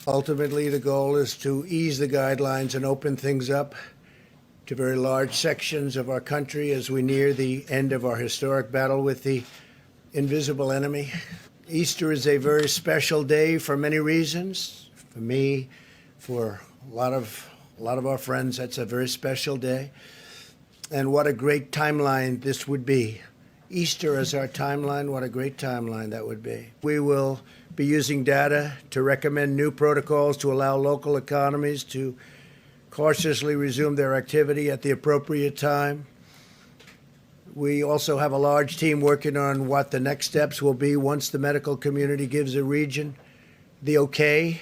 Ultimately, the goal is to ease the guidelines and open things up to very large sections of our country as we near the end of our historic battle with the invisible enemy. Easter is a very special day for many reasons. For me, for a lot of our friends, that's a very special day. And what a great timeline this would be. Easter as our timeline, what a great timeline that would be. We will be using data to recommend new protocols to allow local economies to cautiously resume their activity at the appropriate time. We also have a large team working on what the next steps will be once the medical community gives a region the okay,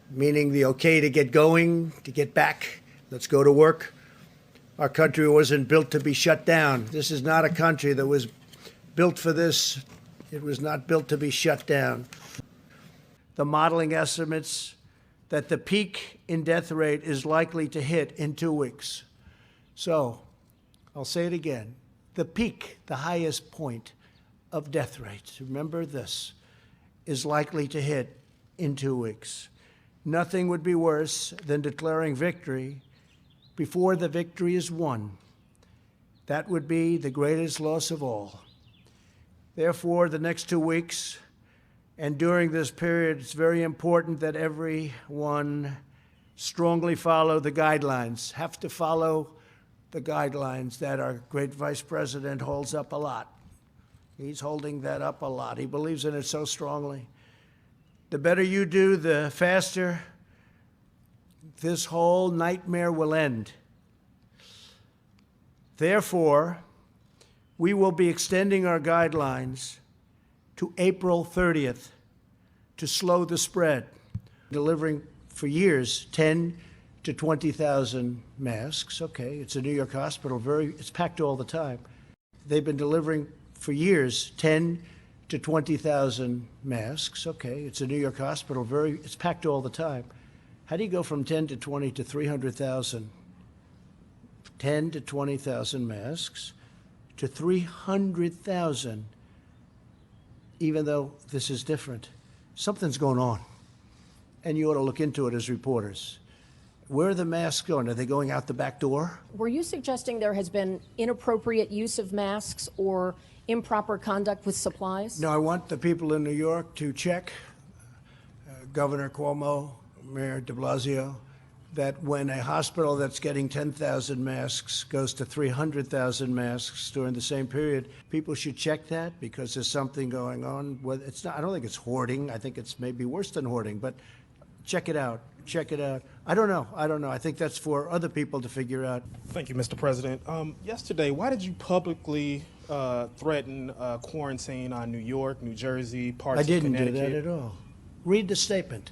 meaning the okay to get going, to get back, let's go to work. Our country wasn't built to be shut down. This is not a country that was built for this. It was not built to be shut down. The modeling estimates that the peak in death rate is likely to hit in 2 weeks. So, I'll say it again. The peak, the highest point of death rates, remember this, is likely to hit in 2 weeks. Nothing would be worse than declaring victory before the victory is won. That would be the greatest loss of all. Therefore, the next 2 weeks and during this period, it's very important that everyone strongly follow the guidelines, have to follow the guidelines that our great Vice President holds up a lot. He's holding that up a lot. He believes in it so strongly. The better you do, the faster this whole nightmare will end. Therefore, we will be extending our guidelines to April 30th to slow the spread, delivering for years 10 to 20,000 masks. Okay, it's a New York hospital, it's packed all the time. They've been delivering for years 10 to 20,000 masks. Okay, it's a New York hospital, it's packed all the time. How do you go from 10 to 20 to 300,000? 10 to 20,000 masks to 300,000, even though this is different. Something's going on, and you ought to look into it as reporters. Where are the masks going? Are they going out the back door? Were you suggesting there has been inappropriate use of masks or improper conduct with supplies? No, I want the people in New York to check, Governor Cuomo, Mayor de Blasio, that when a hospital that's getting 10,000 masks goes to 300,000 masks during the same period, people should check that because there's something going on. It's not, I don't think it's hoarding. I think it's maybe worse than hoarding, but check it out. Check it out. I don't know. I think that's for other people to figure out. Thank you, Mr. President. Yesterday, why did you publicly threaten quarantine on New York, New Jersey, parts of Connecticut? I didn't do that at all. Read the statement.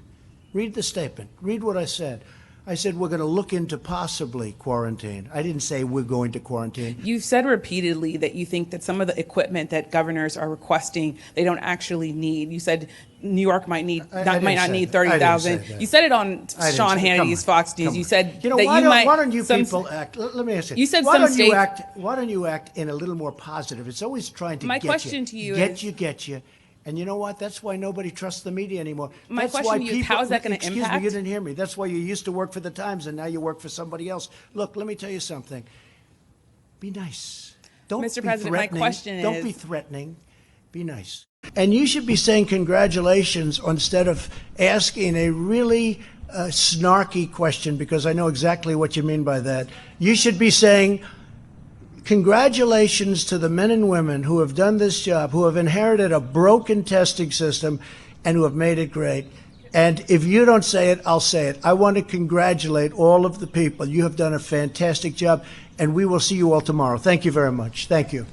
Read the statement. Read what I said. I said we're going to look into possibly quarantine. I didn't say we're going to quarantine. You've said repeatedly that you think that some of the equipment that governors are requesting, they don't actually need. You said New York might not need 30,000. You said it on Sean Hannity's Fox News. You said that why don't you people act? Let me ask you. You said why some states. Why don't you act in a little more positive? It's always trying to My get you. question to you is. Get you. And you know what? That's why nobody trusts the media anymore. My That's question why to you is, people, how is that going to excuse impact? me, you didn't hear me. That's why you used to work for the Times and now you work for somebody else. Look, let me tell you something. Be nice. Don't Mr. be President, my threatening. question Don't is. be threatening. Be nice. And you should be saying congratulations instead of asking a really snarky question, because I know exactly what you mean by that. You should be saying, congratulations to the men and women who have done this job, who have inherited a broken testing system and who have made it great. And if you don't say it, I'll say it. I want to congratulate all of the people. You have done a fantastic job, and we will see you all tomorrow. Thank you very much. Thank you.